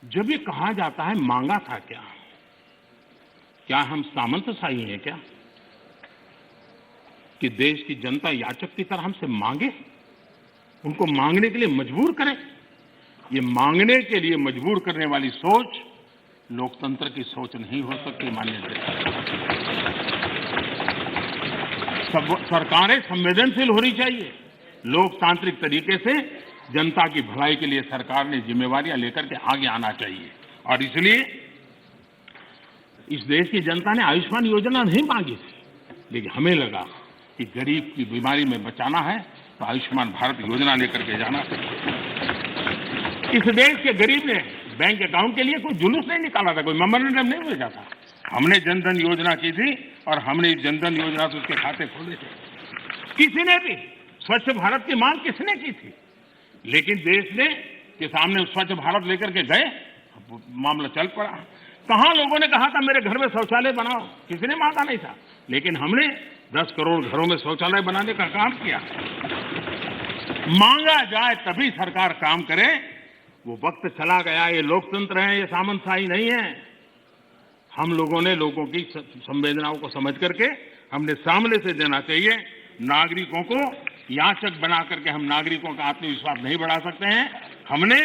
जब ये कहा जाता है मांगा था क्या हम सामंतशाही हैं क्या कि देश की जनता याचक की तरह हमसे मांगे, उनको मांगने के लिए मजबूर करें? ये मांगने के लिए मजबूर करने वाली सोच लोकतंत्र की सोच नहीं हो सकती। मान्य सरकारें संवेदनशील होनी चाहिए। लोकतांत्रिक तरीके से जनता की भलाई के लिए सरकार ने जिम्मेवारियां लेकर के आगे आना चाहिए। और इसलिए इस देश की जनता ने आयुष्मान योजना नहीं मांगी थी, लेकिन हमें लगा कि गरीब की बीमारी में बचाना है तो आयुष्मान भारत योजना लेकर के जाना चाहिए। इस देश के गरीब ने बैंक अकाउंट के लिए कोई जुलूस नहीं निकाला था, कोई मेमोरेंडम नहीं भेजा था। हमने जनधन योजना की थी और हमने इस जनधन योजना से उसके खाते खोले थे। किसी ने भी स्वच्छ भारत की मांग किसने की थी? लेकिन देश ने के सामने स्वच्छ भारत लेकर के गए, मामला चल पड़ा। कहां लोगों ने कहा था मेरे घर में शौचालय बनाओ? किसी ने मांगा नहीं था, लेकिन हमने 10 करोड़ घरों में शौचालय बनाने का काम किया। मांगा जाए तभी सरकार काम करे, वो वक्त चला गया। ये लोकतंत्र है, ये सामंतशाही नहीं है। हम लोगों ने लोगों की संवेदनाओं को समझ करके हमने सामने से देना चाहिए। नागरिकों को याचक बना करके हम नागरिकों का आत्मविश्वास नहीं बढ़ा सकते हैं। हमने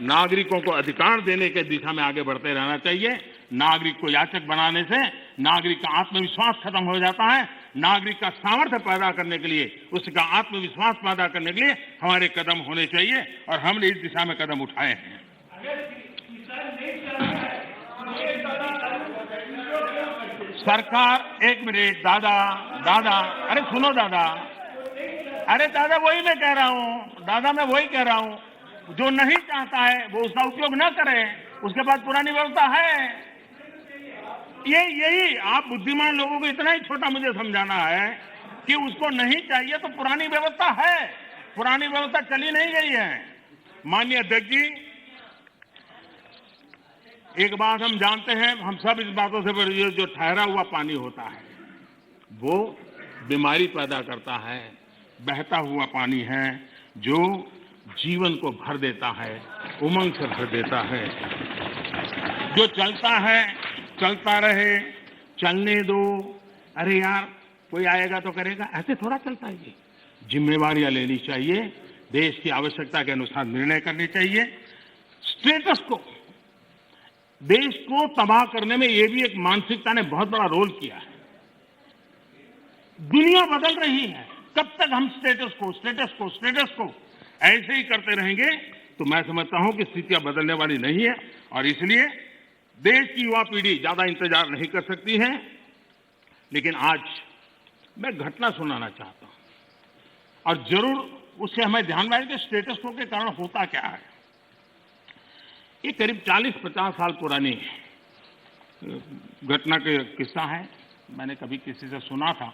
नागरिकों को अधिकार देने के दिशा में आगे बढ़ते रहना चाहिए। नागरिक को याचक बनाने से नागरिक का आत्मविश्वास खत्म हो जाता है। नागरिक का सामर्थ्य पैदा करने के लिए, उसका आत्मविश्वास पैदा करने के लिए हमारे कदम होने चाहिए और हमने इस दिशा में कदम उठाए हैं। सरकार, एक मिनट दादा, अरे सुनो दादा, अरे दादा वही मैं कह रहा हूं, दादा मैं वही कह रहा हूं। जो नहीं चाहता है वो उसका उपयोग न करे, उसके पास पुरानी व्यवस्था है। यही आप बुद्धिमान लोगों को इतना ही छोटा मुझे समझाना है कि उसको नहीं चाहिए तो पुरानी व्यवस्था है, पुरानी व्यवस्था चली नहीं गई है। माननीय अध्यक्ष जी, एक बात हम जानते हैं, हम सब इस बातों से, जो ठहरा हुआ पानी होता है वो बीमारी पैदा करता है। बहता हुआ पानी है जो जीवन को भर देता है, उमंग से भर देता है। जो चलता है चलता रहे, चलने दो, अरे यार कोई आएगा तो करेगा, ऐसे थोड़ा चलता है। ये जिम्मेवारियां लेनी चाहिए, देश की आवश्यकता के अनुसार निर्णय करने चाहिए। स्टेटस को, देश को तबाह करने में ये भी एक मानसिकता ने बहुत बड़ा रोल किया है। दुनिया बदल रही है, कब तक हम स्टेटस को ऐसे ही करते रहेंगे तो मैं समझता हूं कि स्थितियां बदलने वाली नहीं है। और इसलिए देश की युवा पीढ़ी ज्यादा इंतजार नहीं कर सकती है। लेकिन आज मैं घटना सुनाना चाहता हूं और जरूर उससे हमें ध्यान में आए कि स्टेटस को के कारण होता क्या है। ये करीब 40-50 साल पुरानी घटना का किस्सा है। मैंने कभी किसी से सुना था,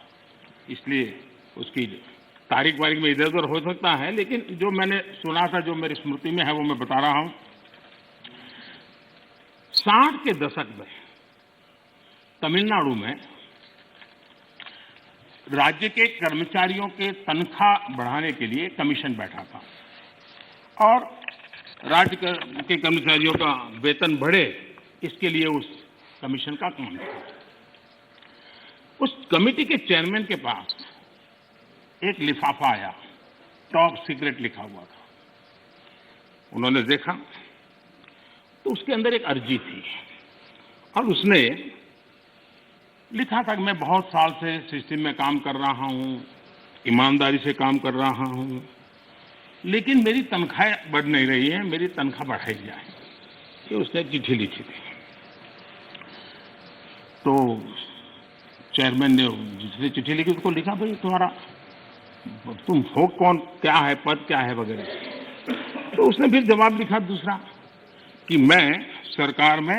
इसलिए उसकी तारीख वारीख में इधर उधर हो सकता है, लेकिन जो मैंने सुना था, जो मेरी स्मृति में है, वो मैं बता रहा हूं। 60 के दशक में तमिलनाडु में राज्य के कर्मचारियों के तनख्वाह बढ़ाने के लिए कमीशन बैठा था और राज्य के कर्मचारियों का वेतन बढ़े, इसके लिए उस कमीशन का काम था। उस कमेटी के चेयरमैन के पास एक लिफाफा आया, टॉप सीक्रेट लिखा हुआ था। उन्होंने देखा तो उसके अंदर एक अर्जी थी और उसने लिखा था कि मैं बहुत साल से सिस्टम में काम कर रहा हूं, ईमानदारी से काम कर रहा हूं, लेकिन मेरी तनख्वाह बढ़ नहीं रही है, मेरी तनख्वाह बढ़ाई जाए। ये उसने चिट्ठी लिखी थी। तो चेयरमैन ने जिसने चिट्ठी लिखी उसको लिखा, भाई तुम हो कौन, क्या है पद, क्या है वगैरह। तो उसने फिर जवाब लिखा दूसरा कि मैं सरकार में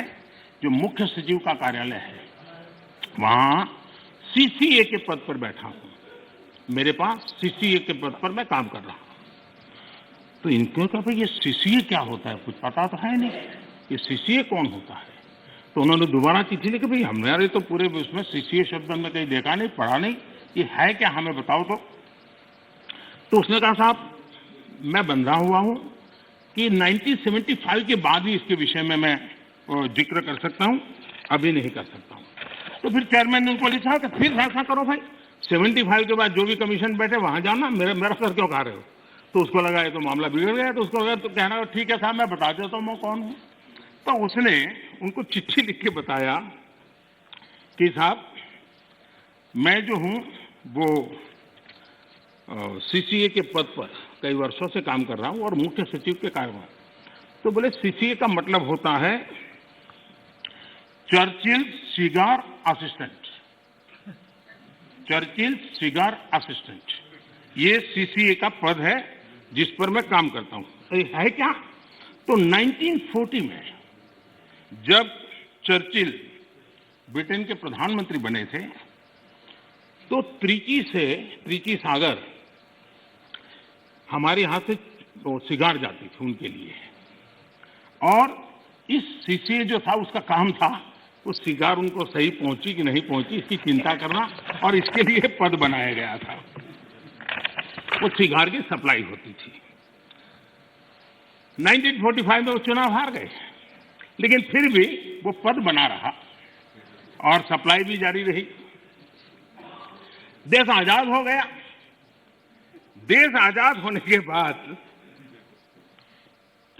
जो मुख्य सचिव का कार्यालय है वहां सीसीए के पद पर बैठा हूं, मेरे पास सीसीए के पद पर मैं काम कर रहा हूं। तो इनको कहा भाई ये सीसीए क्या होता है, कुछ पता तो है नहीं, ये सीसीए कौन होता है। तो उन्होंने दोबारा चिट्ठी लिखी, भाई हमारे तो पूरे उसमें सीसीए शब्द हमने कहीं देखा नहीं, पढ़ा नहीं, ये है क्या, हमें बताओ। तो उसने कहा साहब मैं बंधा हुआ हूं, कि 1975 के बाद ही इसके विषय में मैं जिक्र कर सकता हूं, अभी नहीं कर सकता हूं। तो फिर चेयरमैन ने उनको लिखा कि फिर फैसला करो भाई, 75 के बाद जो भी कमीशन बैठे वहां जाना, मेरा सर क्यों खा रहे हो। तो उसको लगा ये तो मामला बिगड़ गया, तो उसको लगा तो कहना ठीक है साहब मैं बता देता हूं मैं कौन हूं। तो उसने उनको चिट्ठी लिख के बताया कि साहब मैं जो हूं वो सीसीए के पद पर कई वर्षों से काम कर रहा हूं और मुख्य सचिव के कार्यभार। तो बोले सीसीए का मतलब होता है Churchill cigar assistant, Churchill cigar assistant, ये सीसीए का पद है जिस पर मैं काम करता हूं। है क्या? तो 1940 में जब चर्चिल ब्रिटेन के प्रधानमंत्री बने थे तो त्रिची सागर हमारे यहां से सिगार जाती थी उनके लिए, और इस सीसीए जो था उसका काम था वो सिगार उनको सही पहुंची कि नहीं पहुंची इसकी चिंता करना, और इसके लिए पद बनाया गया था। वो सिगार की सप्लाई होती थी। 1945 में वो चुनाव हार गए, लेकिन फिर भी वो पद बना रहा और सप्लाई भी जारी रही। देश आजाद हो गया। देश आजाद होने के बाद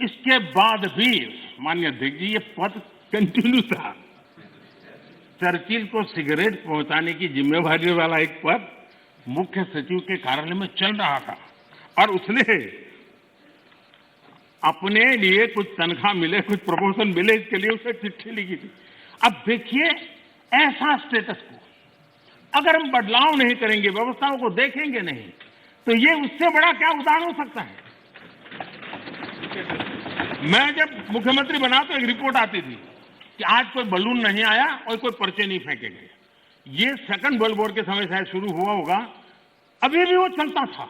इसके बाद भी माननीय अध्यक्ष जी ये पद कंटिन्यू था। चर्चिल को सिगरेट पहुंचाने की जिम्मेवारी वाला एक पद मुख्य सचिव के कार्यालय में चल रहा था, और उसने अपने लिए कुछ तनख्वाह मिले, कुछ प्रमोशन मिले, इसके लिए उसे चिट्ठी लिखी थी। अब देखिए ऐसा स्टेटस को अगर हम बदलाव नहीं करेंगे, व्यवस्थाओं को देखेंगे नहीं, तो ये उससे बड़ा क्या उदाहरण हो सकता है। मैं जब मुख्यमंत्री बना तो एक रिपोर्ट आती थी कि आज कोई बलून नहीं आया और कोई पर्चे नहीं फेंके गए। ये सेकंड वर्ल्ड वॉर के समय शायद शुरू हुआ होगा, अभी भी वो चलता था।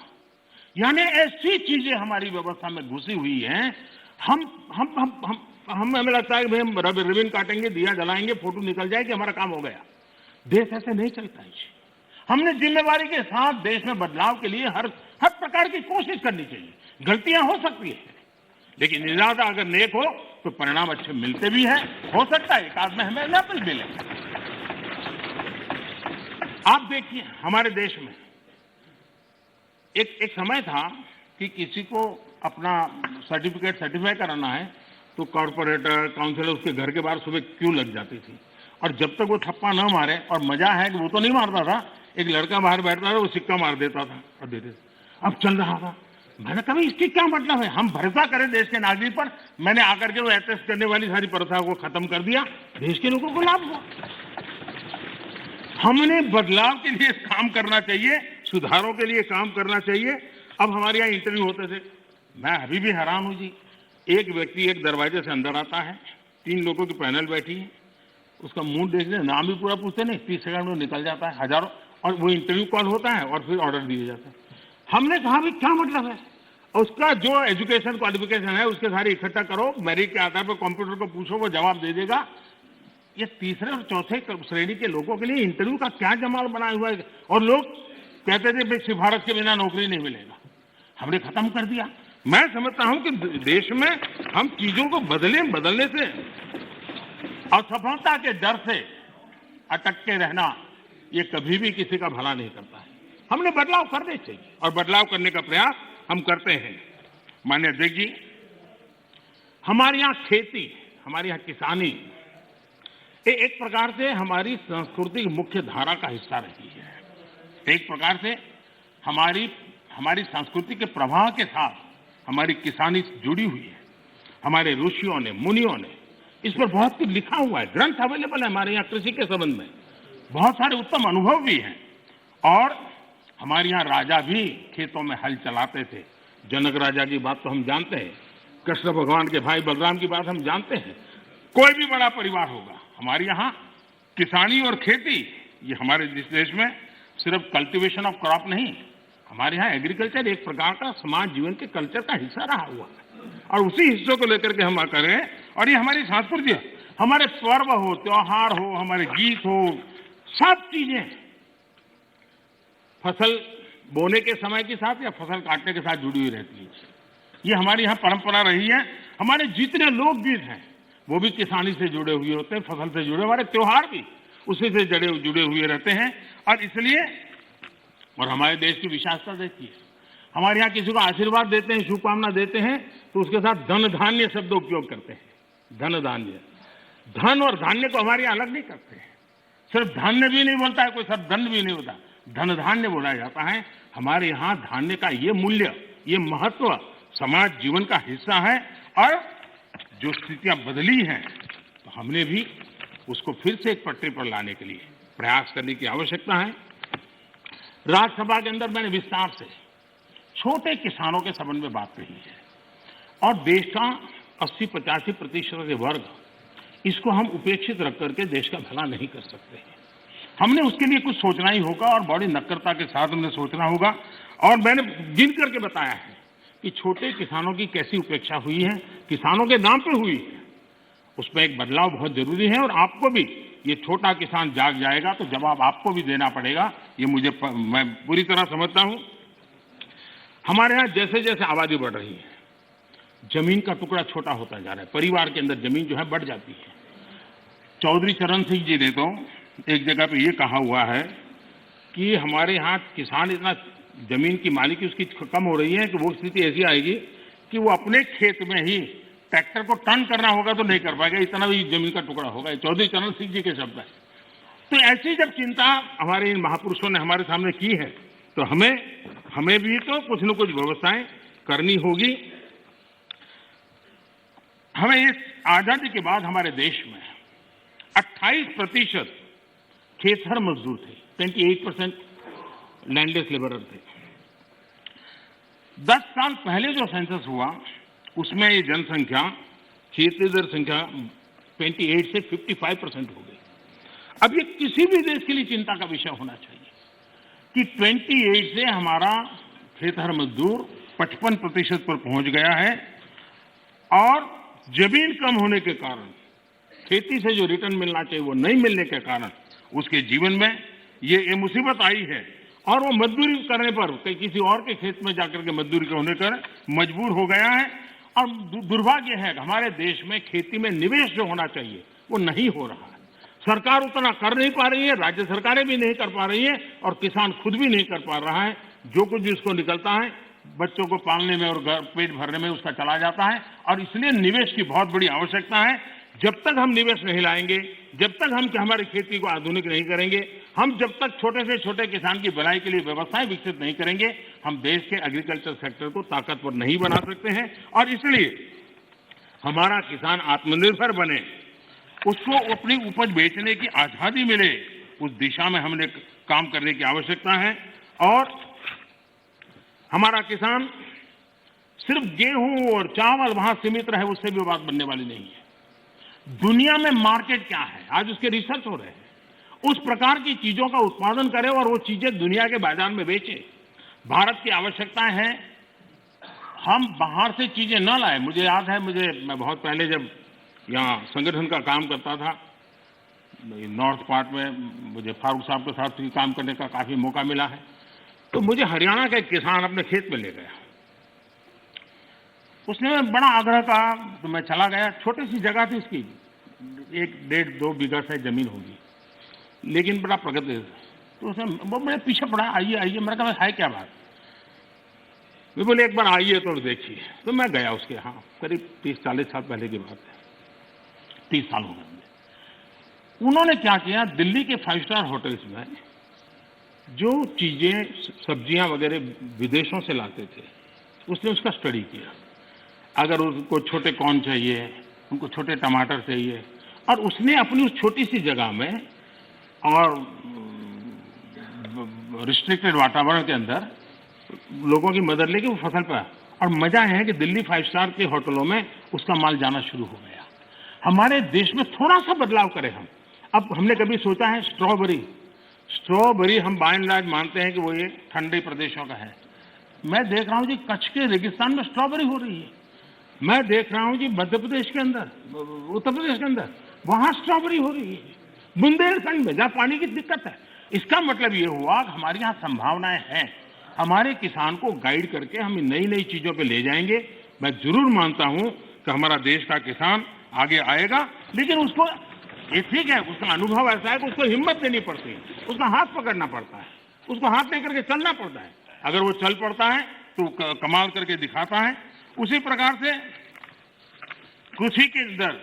यानी ऐसी चीजें हमारी व्यवस्था में घुसी हुई हैं। हमें लगता है कि भाई हम रिबन काटेंगे, दिया जलाएंगे, फोटो निकल जाएगी, हमारा काम हो गया। देश ऐसे नहीं चलता है। हमने जिम्मेवारी के साथ देश में बदलाव के लिए हर प्रकार की कोशिश करनी चाहिए। गलतियां हो सकती है, लेकिन इरादा अगर नेक हो तो परिणाम अच्छे मिलते भी हैं। हो सकता है एक आध में हमें न भी मिले। आप देखिए हमारे देश में एक समय था कि किसी को अपना सर्टिफाई कराना है तो कॉर्पोरेटर काउंसिलर उसके घर के बाहर सुबह क्यों लग जाती थी, और जब तक वो थप्पा न मारे, और मजा है कि वो तो नहीं मारता था, एक लड़का बाहर बैठता था वो सिक्का मार देता था और देते। अब चल रहा था। मैंने कहा इसकी क्या मतलब है, हम भरोसा करें देश के नागरिक पर। मैंने आकर के वो एटेस्ट करने वाली सारी प्रथा को खत्म कर दिया, देश के लोगों को लाभ हुआ। हमने बदलाव के लिए काम करना चाहिए, सुधारों के लिए काम करना चाहिए। अब हमारे यहाँ इंटरव्यू होते थे, मैं अभी भी हैरान हूं जी। एक व्यक्ति एक दरवाजे से अंदर आता है, 3 लोगों की पैनल बैठी है, उसका मुंह देखने नाम भी पूरा पूछते नहीं, 30 सेकंड में निकल जाता है हजारों, और वो इंटरव्यू कॉल होता है और फिर ऑर्डर दिए जाते हैं। हमने कहा भाई क्या मतलब है, उसका जो एजुकेशन क्वालिफिकेशन है उसके सारे इकट्ठा करो, मेरिट के आधार पर कंप्यूटर को पूछो, वो जवाब दे देगा। ये तीसरे और चौथे श्रेणी के लोगों के लिए इंटरव्यू का क्या जमाल बनाया हुआ है। और लोग कहते थे भाई सिफारिश के बिना नौकरी नहीं मिलेगा, हमने खत्म कर दिया। मैं समझता हूं कि देश में हम चीजों को बदलने से, असफलता के डर से अटक के रहना, ये कभी भी किसी का भला नहीं करता है। हमने बदलाव करने चाहिए और बदलाव करने का प्रयास हम करते हैं। माननीय अध्यक्ष जी, हमारे यहाँ खेती, हमारे यहाँ किसानी एक प्रकार से हमारी संस्कृति की मुख्य धारा का हिस्सा रही है। एक प्रकार से हमारी संस्कृति के प्रवाह के साथ हमारी किसानी जुड़ी हुई है। हमारे ऋषियों ने, मुनियों ने इस पर बहुत कुछ लिखा हुआ है, ग्रंथ अवेलेबल है हमारे यहाँ कृषि के संबंध में, बहुत सारे उत्तम अनुभव भी हैं। और हमारे यहाँ राजा भी खेतों में हल चलाते थे। जनक राजा की बात तो हम जानते हैं, कृष्ण भगवान के भाई बलराम की बात हम जानते हैं। कोई भी बड़ा परिवार होगा, हमारे यहाँ किसानी और खेती, ये हमारे देश में सिर्फ कल्टीवेशन ऑफ क्रॉप नहीं, हमारे यहाँ एग्रीकल्चर एक प्रकार का समाज जीवन के कल्चर का हिस्सा रहा हुआ है, और उसी हिस्सों को लेकर के हम करें। और ये हमारी संस्कृति है, हमारे पर्व हो, त्योहार हो, हमारे गीत हो, सब चीजें फसल बोने के समय के साथ या फसल काटने के साथ जुड़ी हुई रहती है। ये हमारी यहाँ परंपरा रही है। हमारे जितने लोकगीत हैं वो भी किसानी से जुड़े हुए होते हैं, फसल से जुड़े। हमारे त्योहार भी उसी से जुड़े हुए रहते हैं। और इसलिए, और हमारे देश की विशालता देखिए, हमारे यहाँ किसी को आशीर्वाद देते हैं, शुभकामना देते हैं तो उसके साथ धन धान्य शब्द उपयोग करते हैं। धन धान्य, धन और धान्य को हमारे यहाँ अलग नहीं करते हैं। सिर्फ धान्य भी नहीं बोलता है कोई, सिर्फ धन भी नहीं होता, धन धान्य बोला जाता है। हमारे यहाँ धान्य का ये मूल्य, ये महत्व समाज जीवन का हिस्सा है। और जो स्थितियां बदली हैं तो हमने भी उसको फिर से एक पटरी पर लाने के लिए प्रयास करने की आवश्यकता है। राज्यसभा के अंदर मैंने विस्तार से छोटे किसानों के संबंध में बात कही है। और देश का 80-85% वर्ग, इसको हम उपेक्षित रख करके देश का भला नहीं कर सकते हैं। हमने उसके लिए कुछ सोचना ही होगा और बड़ी नक्करता के साथ हमने सोचना होगा। और मैंने गिन करके बताया है कि छोटे किसानों की कैसी उपेक्षा हुई है, किसानों के नाम पे हुई है। उसमें एक बदलाव बहुत जरूरी है। और आपको भी, ये छोटा किसान जाग जाएगा तो जवाब आपको भी देना पड़ेगा, ये मैं पूरी तरह समझता हूं। हमारे यहां जैसे जैसे आबादी बढ़ रही है, जमीन का टुकड़ा छोटा होता जा रहा है, परिवार के अंदर जमीन जो है बढ़ जाती है। चौधरी चरण सिंह जी ने तो एक जगह पे ये कहा हुआ है कि हमारे यहाँ किसान इतना जमीन की मालिकी उसकी कम हो रही है कि वो स्थिति ऐसी आएगी कि वो अपने खेत में ही ट्रैक्टर को टर्न करना होगा तो नहीं कर पाएगा, इतना भी जमीन का टुकड़ा होगा। चौधरी चरण सिंह जी के शब्द है। तो ऐसी जब चिंता हमारे इन महापुरुषों ने हमारे सामने की है तो हमें भी तो कुछ न कुछ व्यवस्थाएं करनी होगी। हमें इस आजादी के बाद हमारे देश में 28% खेतहर मजदूर थे, 28% लैंडलेस लेबरर थे। 10 साल पहले जो सेंसस हुआ उसमें ये जनसंख्या, क्षेत्रीय संख्या 28 से 55% हो गई। अब ये किसी भी देश के लिए चिंता का विषय होना चाहिए कि 28 से हमारा खेतहर मजदूर 55% पर पहुंच गया है। और जमीन कम होने के कारण, खेती से जो रिटर्न मिलना चाहिए वो नहीं मिलने के कारण उसके जीवन में ये मुसीबत आई है। और वो मजदूरी करने पर, किसी और के खेत में जाकर के मजदूरी होने पर मजबूर हो गया है। और दुर्भाग्य है कि हमारे देश में खेती में निवेश जो होना चाहिए वो नहीं हो रहा है। सरकार उतना कर नहीं पा रही है, राज्य सरकारें भी नहीं कर पा रही है और किसान खुद भी नहीं कर पा रहा है। जो कुछ भी उसको निकलता है बच्चों को पालने में और पेट भरने में उसका चला जाता है। और इसलिए निवेश की बहुत बड़ी आवश्यकता है। जब तक हम निवेश नहीं लाएंगे, जब तक हम हमारी खेती को आधुनिक नहीं करेंगे, हम जब तक छोटे से छोटे किसान की भलाई के लिए व्यवस्थाएं विकसित नहीं करेंगे, हम देश के एग्रीकल्चर सेक्टर को ताकतवर नहीं बना सकते हैं। और इसलिए हमारा किसान आत्मनिर्भर बने, उसको अपनी उपज बेचने की आजादी मिले, उस दिशा में हमने काम करने की आवश्यकता है। और हमारा किसान सिर्फ गेहूं और चावल वहां सीमित रहे उससे भी बात बनने वाली नहीं है। दुनिया में मार्केट क्या है, आज उसके रिसर्च हो रहे हैं। उस प्रकार की चीजों का उत्पादन करें और वो चीजें दुनिया के बाजार में बेचें। भारत की आवश्यकता है हम बाहर से चीजें न लाएं। मुझे याद है, मैं बहुत पहले जब यहाँ संगठन का काम करता था नॉर्थ पार्ट में, मुझे फारूक साहब के साथ काम करने का काफी मौका मिला है। तो मुझे हरियाणा का एक किसान अपने खेत में ले गया। उसने बड़ा आग्रह कहा तो मैं चला गया। छोटी सी जगह थी उसकी, 1-1.5-2 बीघा से जमीन होगी, लेकिन बड़ा प्रगति। तो उसने वो मेरे पीछे पड़ा, आइए आइए। मैंने कहा है क्या बात? वे बोले एक बार आइए तो देखिए। तो मैं गया उसके यहाँ, करीब 30-40 साल पहले की बात है, 30 साल हो गए। उन्होंने क्या किया, दिल्ली के 5 स्टार होटल्स में जो चीजें, सब्जियां वगैरह विदेशों से लाते थे, उसने उसका स्टडी किया। अगर उनको छोटे कॉर्न चाहिए, उनको छोटे टमाटर चाहिए, और उसने अपनी उस छोटी सी जगह में और रिस्ट्रिक्टेड वातावरण के अंदर लोगों की मदद लेके वो फसल पर। और मजा है कि दिल्ली 5 स्टार के होटलों में उसका माल जाना शुरू हो गया। हमारे देश में थोड़ा सा बदलाव करें हम। अब हमने कभी सोचा है स्ट्रॉबेरी हम बाय एंड लार्ज मानते हैं कि वो ये ठंडे प्रदेशों का है। मैं देख रहा हूं जी कच्छ के रेगिस्तान में स्ट्रॉबेरी हो रही है। मैं देख रहा हूं जी मध्य प्रदेश के अंदर, उत्तर प्रदेश के अंदर, वहां स्ट्रॉबेरी हो रही है। बुंदेलखंड में जहां पानी की दिक्कत है। इसका मतलब ये हुआ कि हमारे यहाँ संभावनाएं हैं। हमारे किसान को गाइड करके हम नई नई चीजों पे ले जाएंगे, मैं जरूर मानता हूं कि हमारा देश का किसान आगे आएगा, लेकिन उसको ये ठीक है, उसका अनुभव ऐसा है कि उसको हिम्मत देनी पड़ती है, उसका हाथ पकड़ना पड़ता है, उसको हाथ लेकर के चलना पड़ता है। अगर वो चल पड़ता है तो कमाल करके दिखाता है। उसी प्रकार से कृषि के अंदर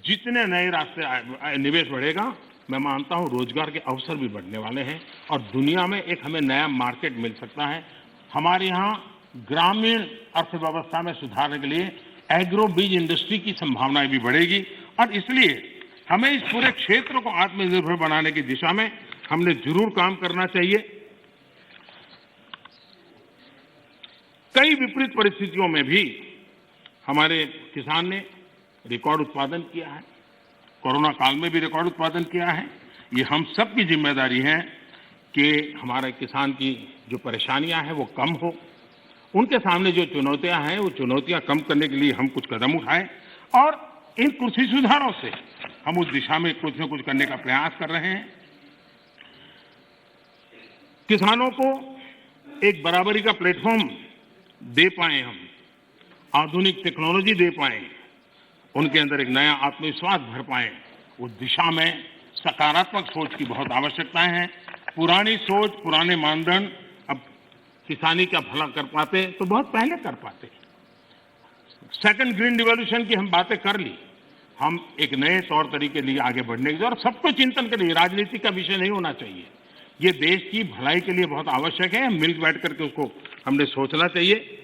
जितने नए रास्ते निवेश बढ़ेगा, मैं मानता हूं रोजगार के अवसर भी बढ़ने वाले हैं और दुनिया में एक हमें नया मार्केट मिल सकता है। हमारे यहाँ ग्रामीण अर्थव्यवस्था में सुधारने के लिए एग्रो बीज इंडस्ट्री की संभावनाएं भी बढ़ेगी और इसलिए हमें इस पूरे क्षेत्र को आत्मनिर्भर बनाने की दिशा में हमने जरूर काम करना चाहिए। कई विपरीत परिस्थितियों में भी हमारे किसान ने रिकॉर्ड उत्पादन किया है, कोरोना काल में भी रिकॉर्ड उत्पादन किया है। ये हम सब की जिम्मेदारी है कि हमारे किसान की जो परेशानियां हैं वो कम हो, उनके सामने जो चुनौतियां हैं वो चुनौतियां कम करने के लिए हम कुछ कदम उठाएं और इन कृषि सुधारों से हम उस दिशा में कुछ न कुछ करने का प्रयास कर रहे हैं। किसानों को एक बराबरी का प्लेटफॉर्म दे पाए, हम आधुनिक टेक्नोलॉजी दे पाए, उनके अंदर एक नया आत्मविश्वास भर पाए, उस दिशा में सकारात्मक सोच की बहुत आवश्यकता है। पुरानी सोच, पुराने मानदंड अब किसानी का भला कर पाते तो बहुत पहले कर पाते। सेकंड ग्रीन रिवॉल्यूशन की हम बातें कर ली, हम एक नए तौर तरीके लिए आगे बढ़ने की और सबको चिंतन करें। राजनीति का विषय नहीं होना चाहिए, ये देश की भलाई के लिए बहुत आवश्यक है। मिल बैठ करके उसको हमने सोचना चाहिए।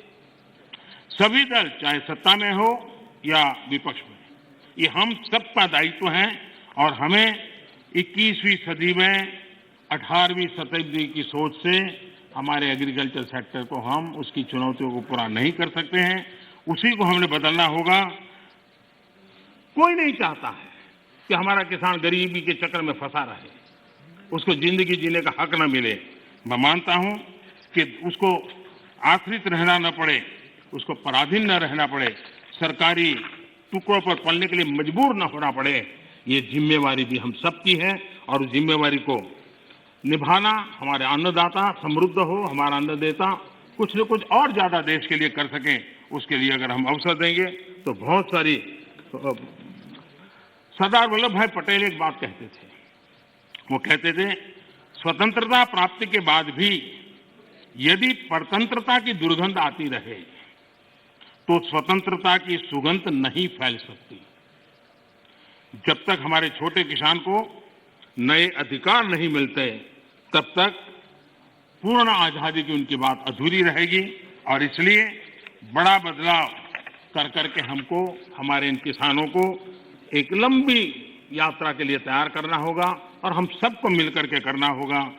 सभी दल चाहे सत्ता में हो या विपक्ष में, ये हम सबका दायित्व है और हमें 21वीं सदी में 18वीं शताब्दी की सोच से हमारे एग्रीकल्चर सेक्टर को हम उसकी चुनौतियों को पूरा नहीं कर सकते हैं, उसी को हमने बदलना होगा। कोई नहीं चाहता है कि हमारा किसान गरीबी के चक्कर में फंसा रहे, उसको जिंदगी जीने का हक न मिले। मैं मानता हूं कि उसको आश्रित रहना न पड़े, उसको पराधीन न रहना पड़े, सरकारी टुकड़ों पर पलने के लिए मजबूर न होना पड़े। ये जिम्मेवारी भी हम सबकी है और उस जिम्मेवारी को निभाना, हमारे अन्नदाता समृद्ध हो, हमारा अन्नदाता कुछ न कुछ और ज्यादा देश के लिए कर सकें, उसके लिए अगर हम अवसर देंगे तो बहुत सारी। सरदार वल्लभ भाई पटेल एक बात कहते थे, वो कहते थे स्वतंत्रता प्राप्ति के बाद भी यदि परतंत्रता की दुर्गंध आती रहे तो स्वतंत्रता की सुगंध नहीं फैल सकती। जब तक हमारे छोटे किसान को नए अधिकार नहीं मिलते तब तक पूर्ण आजादी की उनकी बात अधूरी रहेगी और इसलिए बड़ा बदलाव कर करके हमको हमारे इन किसानों को एक लंबी यात्रा के लिए तैयार करना होगा और हम सबको मिलकर के करना होगा।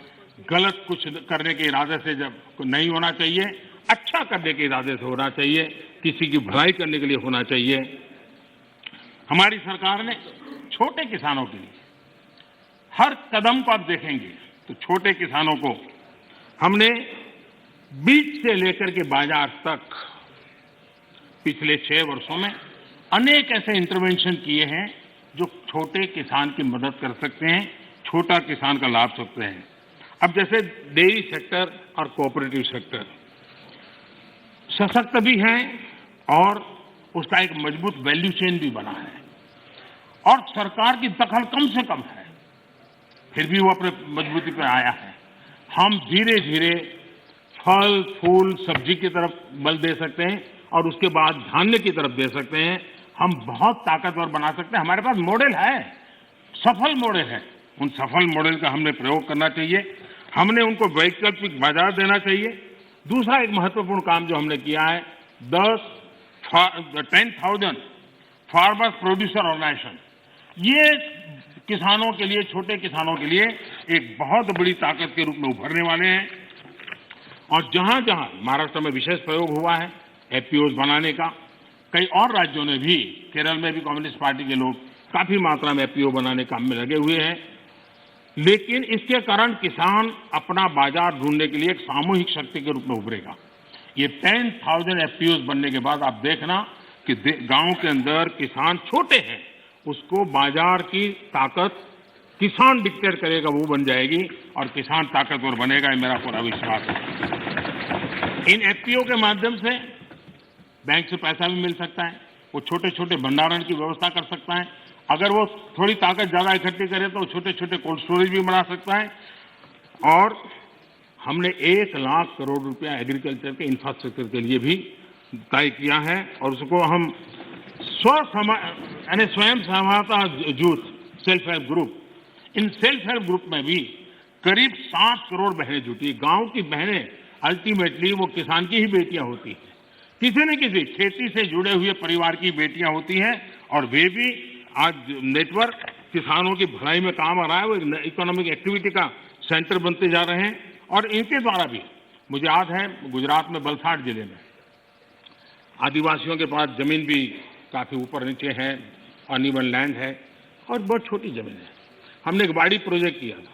गलत कुछ करने के इरादे से जब नहीं होना चाहिए, अच्छा करने के इरादे से होना चाहिए, किसी की भलाई करने के लिए होना चाहिए। हमारी सरकार ने छोटे किसानों के लिए हर कदम को आप देखेंगे तो छोटे किसानों को हमने बीज से लेकर के बाजार तक पिछले 6 वर्षों में अनेक ऐसे इंटरवेंशन किए हैं जो छोटे किसान की मदद कर सकते हैं, छोटा किसान का लाभ सकते हैं। अब जैसे डेयरी सेक्टर और कोऑपरेटिव सेक्टर सशक्त भी हैं और उसका एक मजबूत वैल्यू चेन भी बना है और सरकार की दखल कम से कम है, फिर भी वो अपने मजबूती पर आया है। हम धीरे धीरे फल फूल सब्जी की तरफ बल दे सकते हैं और उसके बाद धान्य की तरफ दे सकते हैं। हम बहुत ताकतवर बना सकते हैं, हमारे पास मॉडल है, सफल मॉडल है। उन सफल मॉडल का हमने प्रयोग करना चाहिए, हमने उनको वैकल्पिक बाजार देना चाहिए। दूसरा एक महत्वपूर्ण काम जो हमने किया है 10,000 फार्मर्स प्रोड्यूसर ऑर्गेनाइजेशन, ये किसानों के लिए, छोटे किसानों के लिए एक बहुत बड़ी ताकत के रूप में उभरने वाले हैं। और जहां जहां महाराष्ट्र में विशेष प्रयोग हुआ है एफपीओज बनाने का, कई और राज्यों ने भी, केरल में भी कम्युनिस्ट पार्टी के लोग काफी मात्रा में एफपीओ बनाने काम में लगे हुए हैं। लेकिन इसके कारण किसान अपना बाजार ढूंढने के लिए एक सामूहिक शक्ति के रूप में उभरेगा। ये 10,000 एफपीओज बनने के बाद आप देखना कि गांव के अंदर किसान छोटे हैं, उसको बाजार की ताकत किसान डिक्टेट करेगा, वो बन जाएगी और किसान ताकतवर बनेगा, ये मेरा पूरा विश्वास है। इन एफपीओ के माध्यम से बैंक से पैसा भी मिल सकता है, वो छोटे छोटे भंडारण की व्यवस्था कर सकता है, अगर वो थोड़ी ताकत ज्यादा इकट्ठी करे तो छोटे छोटे कोल्ड स्टोरेज भी बना सकता है। और हमने 1 लाख करोड़ रुपया एग्रीकल्चर के इंफ्रास्ट्रक्चर के लिए भी तय किया है और उसको हम स्वयं सहायता जूथ, सेल्फ हेल्प ग्रुप, इन सेल्फ हेल्प ग्रुप में भी करीब 7 करोड़ बहनें जुटी। गांव की बहनें अल्टीमेटली वो किसान की ही बेटियां होती हैं, किसी न किसी खेती से जुड़े हुए परिवार की बेटियां होती हैं और वे भी आज नेटवर्क किसानों की भलाई में काम आ रहा है, वो इकोनॉमिक एक्टिविटी का सेंटर बनते जा रहे हैं। और इनके द्वारा भी मुझे याद है गुजरात में वलसाड जिले में आदिवासियों के पास जमीन भी काफी ऊपर नीचे है, अनइवन लैंड है और बहुत छोटी जमीन है। हमने एक बाड़ी प्रोजेक्ट किया था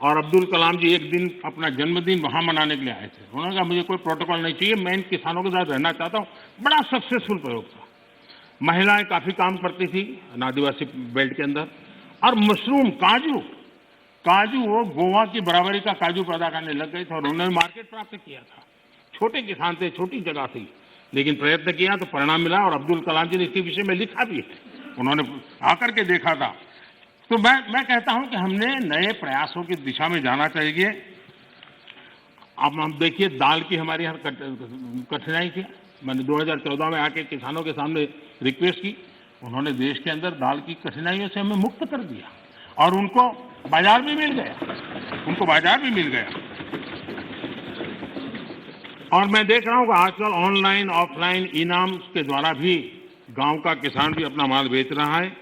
और अब्दुल कलाम जी एक दिन अपना जन्मदिन वहां मनाने के लिए आए थे। उन्होंने कहा मुझे कोई प्रोटोकॉल नहीं चाहिए, मैं इन किसानों के साथ रहना चाहता हूं। बड़ा सक्सेसफुल प्रयोग था। महिलाएं काफी काम करती थी आदिवासी बेल्ट के अंदर, और मशरूम, काजू वो गोवा की बराबरी का काजू पैदा करने लग गए थे और उन्होंने मार्केट प्राप्त किया था। छोटे किसान थे, छोटी जगह थी, लेकिन प्रयत्न किया तो परिणाम मिला। और अब्दुल कलाम जी ने इसके विषय में लिखा भी है, उन्होंने आकर के देखा था। तो मैं कहता हूं कि हमने नए प्रयासों की दिशा में जाना चाहिए। अब हम देखिए, दाल की हमारे यहाँ कठिनाई थी। मैंने 2014 में आके किसानों के सामने रिक्वेस्ट की, उन्होंने देश के अंदर दाल की कठिनाइयों से हमें मुक्त कर दिया और उनको बाजार भी मिल गया, और मैं देख रहा हूं कि आजकल ऑनलाइन ऑफलाइन इनाम के द्वारा भी गांव का किसान भी अपना माल बेच रहा है।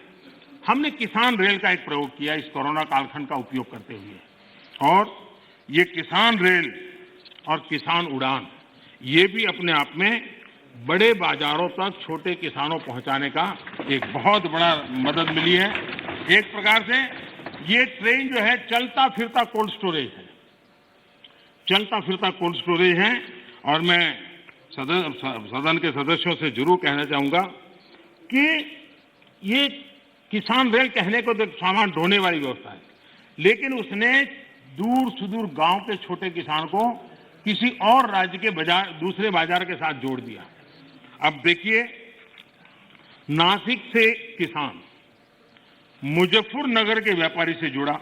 हमने किसान रेल का एक प्रयोग किया इस कोरोना कालखंड का उपयोग करते हुए, और ये किसान रेल और किसान उड़ान ये भी अपने आप में बड़े बाजारों तक छोटे किसानों पहुंचाने का एक बहुत बड़ा मदद मिली है। एक प्रकार से ये ट्रेन जो है चलता फिरता कोल्ड स्टोरेज है। और मैं सदन के सदस्यों से जरूर कहना चाहूंगा कि ये किसान रेल कहने को तो सामान ढोने वाली व्यवस्था है, लेकिन उसने दूर सुदूर गांव के छोटे किसान को किसी और राज्य के दूसरे बाजार के साथ जोड़ दिया। अब देखिए, नासिक से किसान मुजफ्फरनगर के व्यापारी से जुड़ा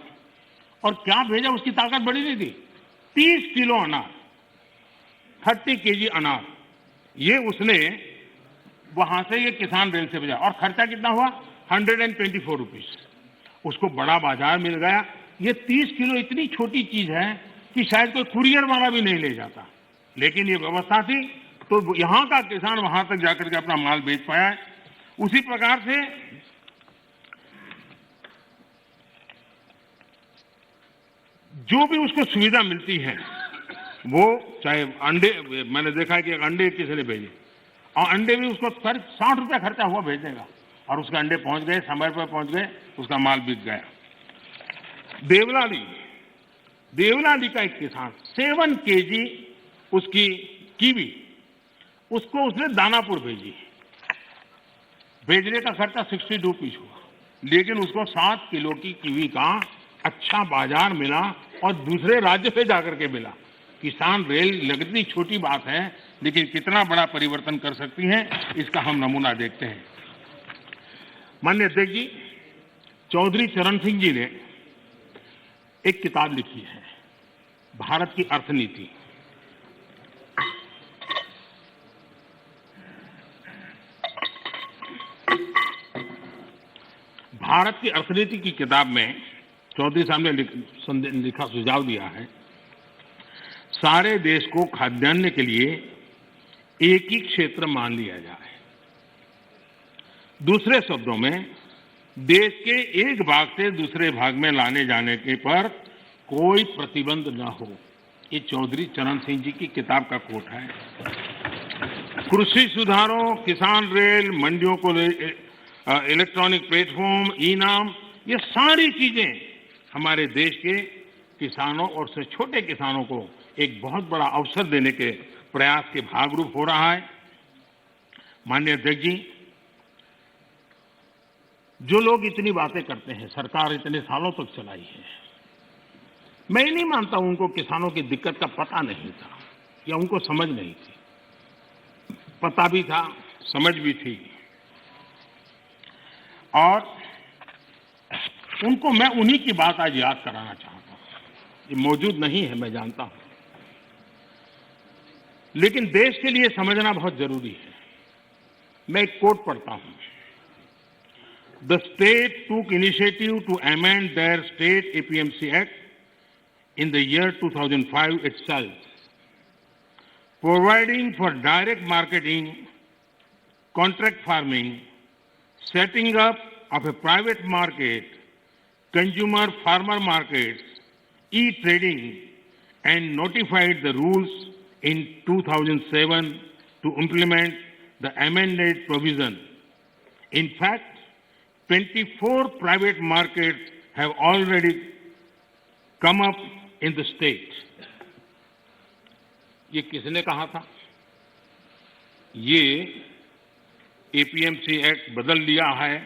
और क्या भेजा, उसकी ताकत बड़ी नहीं थी। 30 किलो अनार, 30 केजी अनार, ये उसने वहां से ये किसान रेल से भेजा और खर्चा कितना हुआ, 124 रुपीज। उसको बड़ा बाजार मिल गया। ये 30 किलो इतनी छोटी चीज है कि शायद कोई कुरियर वाला भी नहीं ले जाता, लेकिन ये व्यवस्था थी तो यहां का किसान वहां तक जाकर के अपना माल बेच पाया है। उसी प्रकार से जो भी उसको सुविधा मिलती है, वो चाहे अंडे, मैंने देखा है कि एक अंडे किसी ने भेजे और अंडे भी उसको 60 रुपया खर्चा हुआ भेजने का, और उसके अंडे पहुंच गए, समय पर पहुंच गए, उसका माल बिक गया। देवलाली का एक किसान 7 केजी उसकी कीवी, उसको उसने दानापुर भेजी। भेजने का खर्चा 62 रुपीज हुआ, लेकिन उसको 7 किलो की कीवी का अच्छा बाजार मिला और दूसरे राज्य से जाकर के मिला। किसान रेल लगती छोटी बात है, लेकिन कितना बड़ा परिवर्तन कर सकती है, इसका हम नमूना देखते हैं। माननीय अध्यक्ष जी, चौधरी चरण सिंह जी ने एक किताब लिखी है, भारत की अर्थनीति। भारत की अर्थनीति की किताब में चौधरी साहब ने लिखा, सुझाव दिया है, सारे देश को खाद्यान्न के लिए एक ही क्षेत्र मान लिया जाए। दूसरे शब्दों में, देश के एक भाग से दूसरे भाग में लाने जाने के पर कोई प्रतिबंध न हो। ये चौधरी चरण सिंह जी की किताब का कोट है। कृषि सुधारों, किसान रेल, मंडियों को इलेक्ट्रॉनिक प्लेटफॉर्म, ई-नाम, ये सारी चीजें हमारे देश के किसानों और से छोटे किसानों को एक बहुत बड़ा अवसर देने के प्रयास के भागरूप हो रहा है। माननीय अध्यक्ष जी, जो लोग इतनी बातें करते हैं, सरकार इतने सालों तक चलाई है, मैं नहीं मानता उनको किसानों की दिक्कत का पता नहीं था या उनको समझ नहीं थी। पता भी था, समझ भी थी, और उनको मैं उन्हीं की बात आज याद कराना चाहता हूं। ये मौजूद नहीं है, मैं जानता हूं, लेकिन देश के लिए समझना बहुत जरूरी है। मैं एक कोट पढ़ता हूं। The state took initiative to amend their state APMC act in the year 2005 itself, providing for direct marketing, contract farming, setting up of a private market, consumer farmer markets, e-trading, and notified the rules in 2007 to implement the amended provision. In fact, 24 private markets have already come up in the state. ये किसने कहा था? ये APMC act बदल लिया है,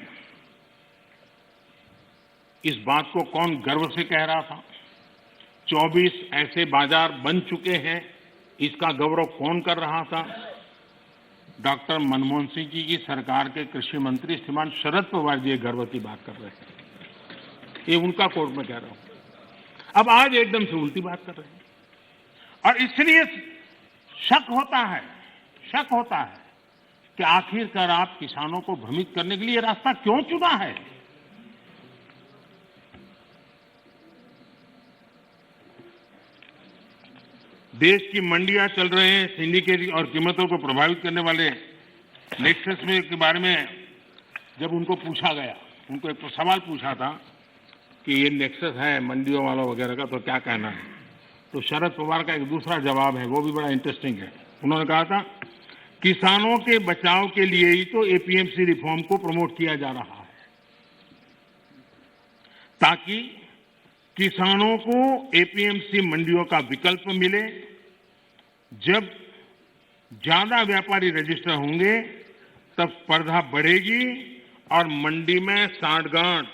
इस बात को कौन गर्व से कह रहा था? 24 ऐसे बाजार बन चुके हैं, इसका गौरव कौन कर रहा था? डॉक्टर मनमोहन सिंह जी की सरकार के कृषि मंत्री श्रीमान शरद पवार जी गर्व की बात कर रहे हैं। ये उनका कोर्ट में कह रहा हूं। अब आज एकदम से उल्टी बात कर रहे हैं, और इसलिए शक होता है कि आखिरकार आप किसानों को भ्रमित करने के लिए रास्ता क्यों चुना है? देश की मंडियां चल रहे हैं, सिंडिकेट और कीमतों को प्रभावित करने वाले नेक्सस में के बारे में जब उनको पूछा गया, उनको एक सवाल पूछा था कि ये नेक्सस है मंडियों वालों वगैरह का, तो क्या कहना है? तो शरद पवार का एक दूसरा जवाब है, वो भी बड़ा इंटरेस्टिंग है। उन्होंने कहा था, किसानों के बचाव के लिए ही तो एपीएमसी रिफॉर्म को प्रमोट किया जा रहा है, ताकि किसानों को एपीएमसी मंडियों का विकल्प मिले। जब ज्यादा व्यापारी रजिस्टर होंगे तब स्पर्धा बढ़ेगी और मंडी में सांठगांठ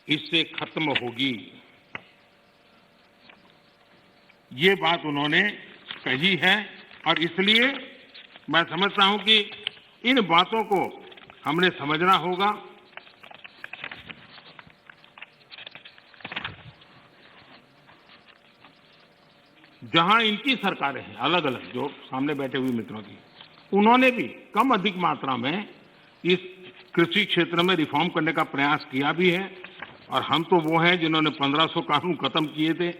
इससे खत्म होगी। ये बात उन्होंने कही है, और इसलिए मैं समझता हूं कि इन बातों को हमने समझना होगा। जहां इनकी सरकारें हैं अलग अलग, जो सामने बैठे हुए मित्रों की, उन्होंने भी कम अधिक मात्रा में इस कृषि क्षेत्र में रिफॉर्म करने का प्रयास किया भी है, और हम तो वो हैं जिन्होंने 1500 कानून खत्म किए थे।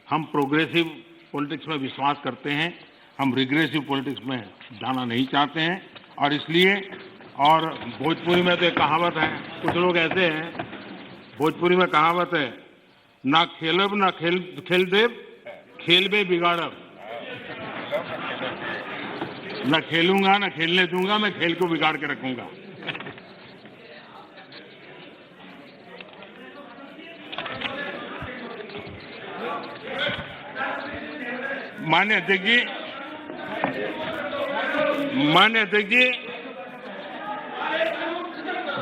हम प्रोग्रेसिव पॉलिटिक्स में विश्वास करते हैं, हम रिग्रेसिव पॉलिटिक्स में जाना नहीं चाहते हैं, और इसलिए, और भोजपुरी में तो एक कहावत है, कुछ लोग ऐसे हैं, भोजपुरी में कहावत है, ना खेलब ना खेल देव, खेल में बिगाड़ब। न खेलूंगा न खेलने दूंगा, मैं खेल को बिगाड़ के रखूंगा। माननीय अध्यक्ष जी,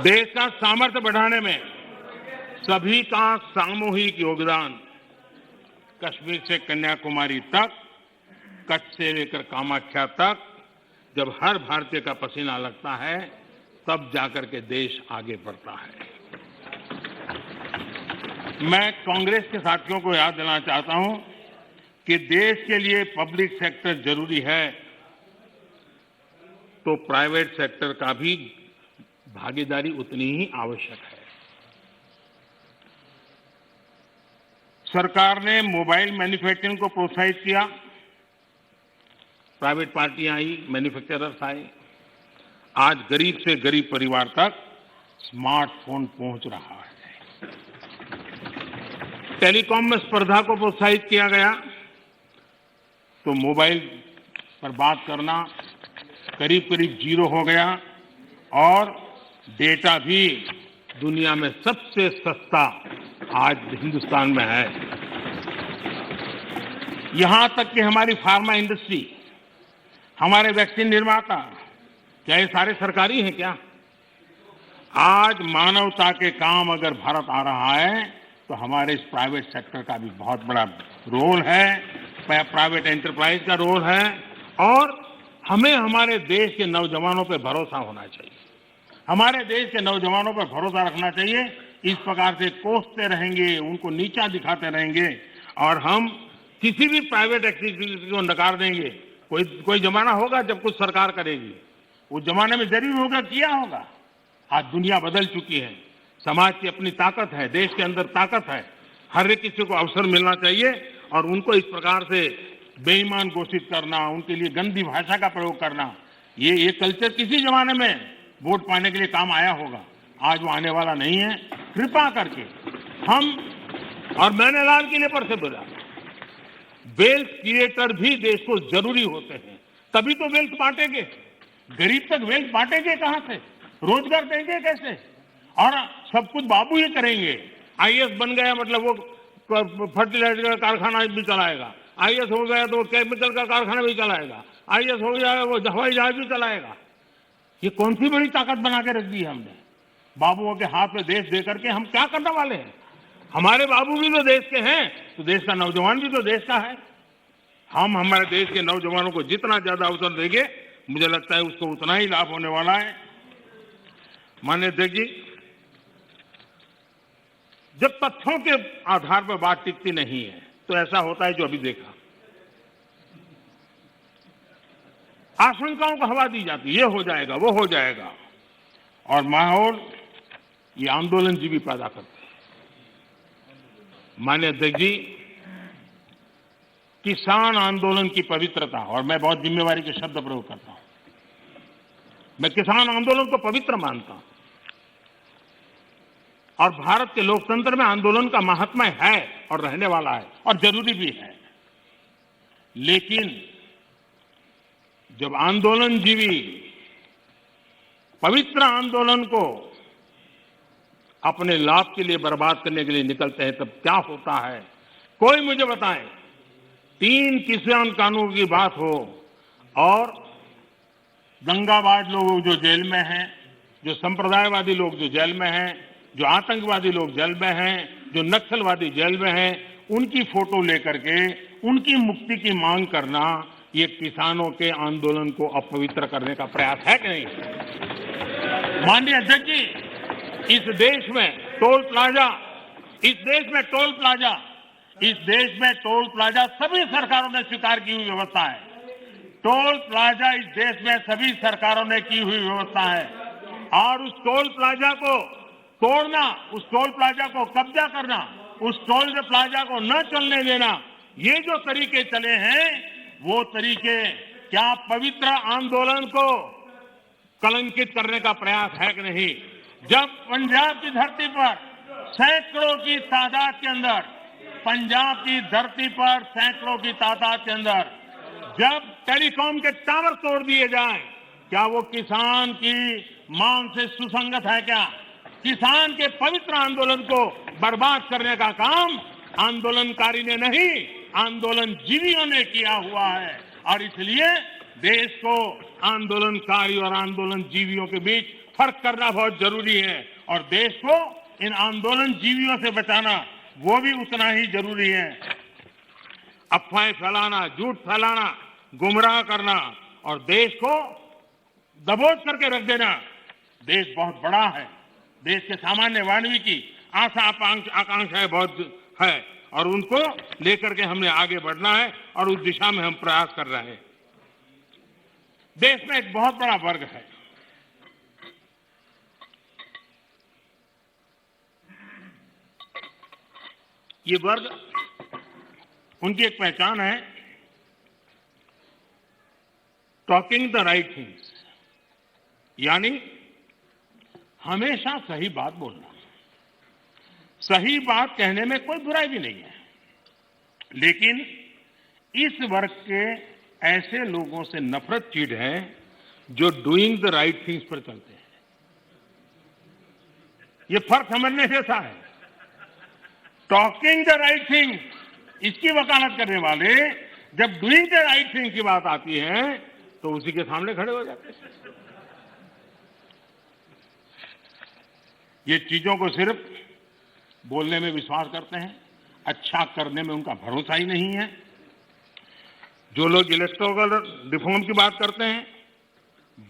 देश का सामर्थ्य बढ़ाने में सभी का सामूहिक योगदान, कश्मीर से कन्याकुमारी तक, कच्छ से लेकर कामाख्या तक, जब हर भारतीय का पसीना लगता है तब जाकर के देश आगे बढ़ता है। मैं कांग्रेस के साथियों को याद दिलाना चाहता हूं कि देश के लिए पब्लिक सेक्टर जरूरी है, तो प्राइवेट सेक्टर का भी भागीदारी उतनी ही आवश्यक है। सरकार ने मोबाइल मैन्युफैक्चरिंग को प्रोत्साहित किया, प्राइवेट पार्टियां आई, मैन्युफैक्चरर्स आए। आज गरीब से गरीब परिवार तक स्मार्टफोन पहुंच रहा है। टेलीकॉम में स्पर्धा को प्रोत्साहित किया गया, तो मोबाइल पर बात करना करीब करीब 0 हो गया, और डेटा भी दुनिया में सबसे सस्ता आज हिंदुस्तान में है। यहां तक कि हमारी फार्मा इंडस्ट्री, हमारे वैक्सीन निर्माता, क्या ये सारे सरकारी हैं क्या? आज मानवता के काम अगर भारत आ रहा है तो हमारे इस प्राइवेट सेक्टर का भी बहुत बड़ा रोल है, प्राइवेट एंटरप्राइज का रोल है, और हमें हमारे देश के नौजवानों पर भरोसा होना चाहिए, हमारे देश के नौजवानों पर भरोसा रखना चाहिए। इस प्रकार से कोसते रहेंगे, उनको नीचा दिखाते रहेंगे और हम किसी भी प्राइवेट एक्टिविटी को नकार देंगे। कोई जमाना होगा जब कुछ सरकार करेगी, उस जमाने में जरूर होगा, किया होगा। आज दुनिया बदल चुकी है, समाज की अपनी ताकत है, देश के अंदर ताकत है। हर एक किसी को अवसर मिलना चाहिए और उनको इस प्रकार से बेईमान घोषित करना, उनके लिए गंदी भाषा का प्रयोग करना, ये कल्चर किसी जमाने में वोट पाने के लिए काम आया होगा, आज वो आने वाला नहीं है। कृपा करके हम, और मैंने लाल किले पर से बोला, वेल्थ क्रिएटर भी देश को जरूरी होते हैं, तभी तो वेल्थ बांटेंगे। गरीब तक वेल्थ बांटेंगे कहां से, रोजगार देंगे कैसे? और सब कुछ बाबू ही करेंगे। आईएएस बन गया मतलब वो फर्टिलाइजर का कारखाना भी चलाएगा, आईएएस हो गया तो वो केमिकल का कारखाना भी चलाएगा, आईएएस हो गया वो हवाई जहाज भी चलाएगा। ये कौन सी बड़ी ताकत बना के रख दी है हमने? बाबुओं के हाथ में देश दे करके हम क्या करने वाले हैं? हमारे बाबू भी तो देश के हैं, तो देश का नौजवान भी तो देश का है। हम हमारे देश के नौजवानों को जितना ज्यादा अवसर देंगे, मुझे लगता है उसको उतना ही लाभ होने वाला है। माननीय अध्यक्ष जी, जब तथ्यों के आधार पर बात टिकती नहीं है तो ऐसा होता है जो अभी देखा, आशंकाओं को हवा दी जाती, ये हो जाएगा, वो हो जाएगा, और माहौल ये आंदोलन जीवी पैदा करते हैं। माननीय अध्यक्ष जी, किसान आंदोलन की पवित्रता, और मैं बहुत जिम्मेवारी के शब्द प्रयोग करता हूं, मैं किसान आंदोलन को पवित्र मानता हूं और भारत के लोकतंत्र में आंदोलन का महात्म्य है और रहने वाला है और जरूरी भी है। लेकिन जब आंदोलन जीवी पवित्र आंदोलन को अपने लाभ के लिए बर्बाद करने के लिए निकलते हैं, तब क्या होता है? कोई मुझे बताए। 3 किसान कानून की बात हो और दंगाबाज लोग जो जेल में हैं, जो संप्रदायवादी लोग जो जेल में हैं, जो आतंकवादी लोग जेल में हैं, जो नक्सलवादी जेल में हैं, उनकी फोटो लेकर के उनकी मुक्ति की मांग करना, ये किसानों के आंदोलन को अपवित्र करने का प्रयास है कि नहीं? माननीय अध्यक्ष जी, इस देश में टोल प्लाजा, सभी सरकारों ने स्वीकार की हुई व्यवस्था है। टोल प्लाजा इस देश में सभी सरकारों ने की हुई व्यवस्था है और उस टोल प्लाजा को तोड़ना, उस टोल प्लाजा को कब्जा करना, उस टोल प्लाजा को न चलने देना, ये जो तरीके चले हैं, वो तरीके क्या पवित्र आंदोलन को कलंकित करने का प्रयास है कि नहीं? जब पंजाब की धरती पर सैकड़ों की तादाद के अंदर, पंजाब की धरती पर सैकड़ों की तादाद के अंदर जब टेलीकॉम के टावर तोड़ दिए जाएं, क्या वो किसान की मांग से सुसंगत है? क्या किसान के पवित्र आंदोलन को बर्बाद करने का काम आंदोलनकारी ने नहीं, आंदोलन जीवियों ने किया हुआ है। और इसलिए देश को आंदोलनकारी और आंदोलन जीवियों के बीच फर्क करना बहुत जरूरी है और देश को इन आंदोलन जीवियों से बचाना वो भी उतना ही जरूरी है। अफवाहें फैलाना, झूठ फैलाना, गुमराह करना और देश को दबोच करके रख देना, देश बहुत बड़ा है, देश के सामान्य मानवी की आशा आकांक्षाएं बहुत है और उनको लेकर के हमने आगे बढ़ना है और उस दिशा में हम प्रयास कर रहे हैं। देश में एक बहुत बड़ा वर्ग है, ये वर्ग, उनकी एक पहचान है टॉकिंग द राइट थिंग्स, यानी हमेशा सही बात बोलना। सही बात कहने में कोई बुराई भी नहीं है, लेकिन इस वर्ग के ऐसे लोगों से नफरत चीड़ है जो डूइंग द राइट थिंग्स पर चलते हैं। ये फर्क समझने जैसा है। टॉकिंग द राइट थिंग्स इसकी वकालत करने वाले जब डूइंग द राइट थिंग की बात आती है तो उसी के सामने खड़े हो जाते हैं। ये चीजों को सिर्फ बोलने में विश्वास करते हैं, अच्छा करने में उनका भरोसा ही नहीं है। जो लोग इलेक्टोरल रिफॉर्म की बात करते हैं,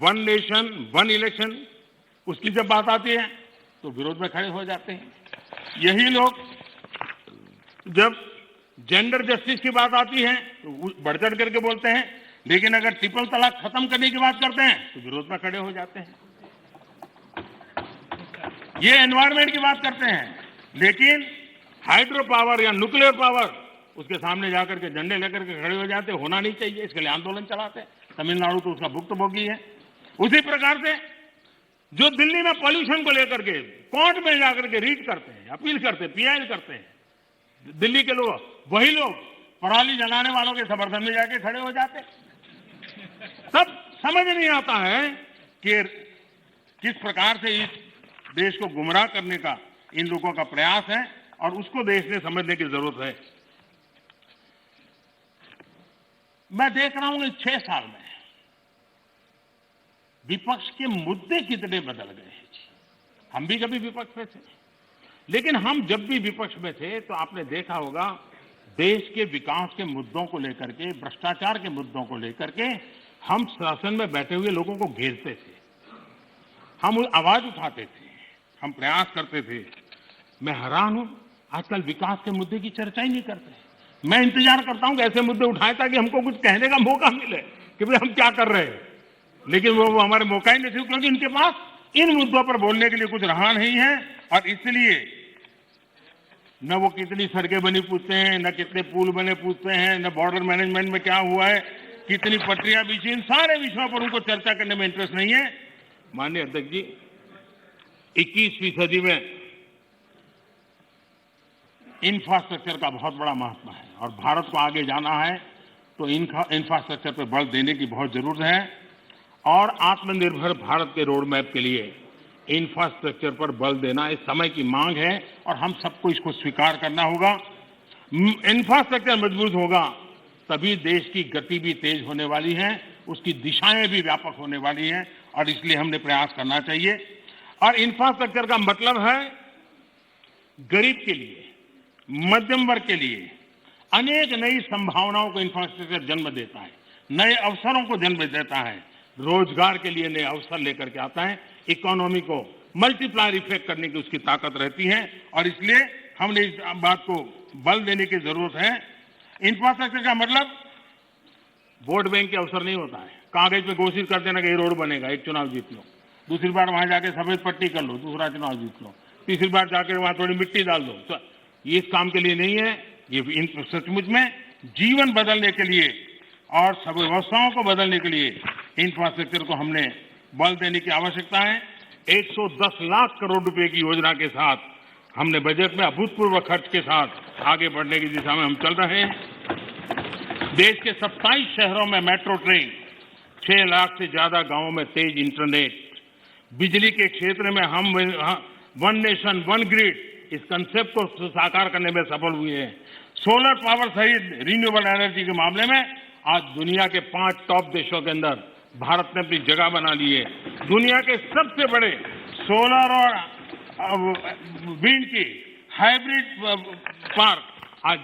वन नेशन वन इलेक्शन, उसकी जब बात आती है तो विरोध में खड़े हो जाते हैं। यही लोग जब जेंडर जस्टिस की बात आती है तो बढ़ चढ़ करके बोलते हैं, लेकिन अगर ट्रिपल तलाक खत्म करने की बात करते हैं तो विरोध में खड़े हो जाते हैं। ये एनवायरमेंट की बात करते हैं, लेकिन हाइड्रो पावर या न्यूक्लियर पावर, उसके सामने जाकर के झंडे लेकर के खड़े हो जाते, होना नहीं चाहिए, इसके लिए आंदोलन चलाते हैं। तमिलनाडु तो उसका भुक्तभोगी है। उसी प्रकार से जो दिल्ली में पॉल्यूशन को लेकर के कोर्ट में जाकर के रीट करते हैं, अपील करते हैं, पीआई करते हैं, दिल्ली के लोग, वही लोग पराली जलाने वालों के समर्थन में जाके खड़े हो जाते। तब समझ नहीं आता है कि किस प्रकार से इस देश को गुमराह करने का इन लोगों का प्रयास है, और उसको देश ने समझने की जरूरत है। मैं देख रहा हूं कि 6 साल में विपक्ष के मुद्दे कितने बदल गए हैं। हम भी कभी विपक्ष में थे, लेकिन हम जब भी विपक्ष में थे तो आपने देखा होगा देश के विकास के मुद्दों को लेकर के, भ्रष्टाचार के मुद्दों को लेकर के हम शासन में बैठे हुए लोगों को घेरते थे, हम आवाज उठाते थे, हम प्रयास करते थे। मैं हैरान हूं, आजकल विकास के मुद्दे की चर्चा ही नहीं करते। मैं इंतजार करता हूं कि ऐसे मुद्दे उठाए ताकि हमको कुछ कहने का मौका मिले कि भाई हम क्या कर रहे हैं, लेकिन वो हमारे मौका ही नहीं, क्योंकि इनके पास इन मुद्दों पर बोलने के लिए कुछ रहा नहीं है। और इसलिए न वो कितनी सड़कें बनी पूछते हैं, न कितने पुल बने पूछते हैं, न बॉर्डर मैनेजमेंट में क्या हुआ है, कितनी पटरियां बिछी, इन सारे विषयों पर उनको चर्चा करने में इंटरेस्ट नहीं है। माननीय अध्यक्ष जी, 21वीं सदी में इंफ्रास्ट्रक्चर का बहुत बड़ा महत्व है, और भारत को आगे जाना है तो इंफ्रास्ट्रक्चर पर बल देने की बहुत जरूरत है। और आत्मनिर्भर भारत के रोड मैप के लिए इंफ्रास्ट्रक्चर पर बल देना इस समय की मांग है, और हम सबको इसको स्वीकार करना होगा। इंफ्रास्ट्रक्चर मजबूत होगा तभी देश की गति भी तेज होने वाली है, उसकी दिशाएं भी व्यापक होने वाली हैं, और इसलिए हमने प्रयास करना चाहिए। और इंफ्रास्ट्रक्चर का मतलब है गरीब के लिए, मध्यम वर्ग के लिए अनेक नई संभावनाओं को इंफ्रास्ट्रक्चर जन्म देता है, नए अवसरों को जन्म देता है, रोजगार के लिए नए अवसर लेकर के आता है, इकोनॉमी को मल्टीप्लायर इफेक्ट करने की उसकी ताकत रहती है, और इसलिए हमने इस बात को बल देने की जरूरत है। इंफ्रास्ट्रक्चर का मतलब वोट बैंक के अवसर नहीं होता है, कागज पे घोषित कर देना कि ये रोड बनेगा, एक चुनाव जीत लो, दूसरी बार वहां जाके सफेद पट्टी कर लो, दूसरा चुनाव जीत लो, तीसरी बार जाकर वहां थोड़ी मिट्टी डाल दो। तो ये इस काम के लिए नहीं है, ये सचमुच में जीवन बदलने के लिए और सब व्यवस्थाओं को बदलने के लिए इंफ्रास्ट्रक्चर को हमने बल देने की आवश्यकता है। 110 लाख करोड़ रुपए की योजना के साथ हमने बजट में अभूतपूर्व खर्च के साथ आगे बढ़ने की दिशा में हम चल रहे हैं। देश के 27 शहरों में मेट्रो ट्रेन, 6 लाख से ज्यादा गांवों में तेज इंटरनेट, बिजली के क्षेत्र में हम वन नेशन वन ग्रिड इस कंसेप्ट को साकार करने में सफल हुए हैं। सोलर पावर सहित रिन्यूएबल एनर्जी के मामले में आज दुनिया के 5 टॉप देशों के अंदर भारत ने अपनी जगह बना ली है। दुनिया के सबसे बड़े सोलर और विंड की हाइब्रिड पार्क आज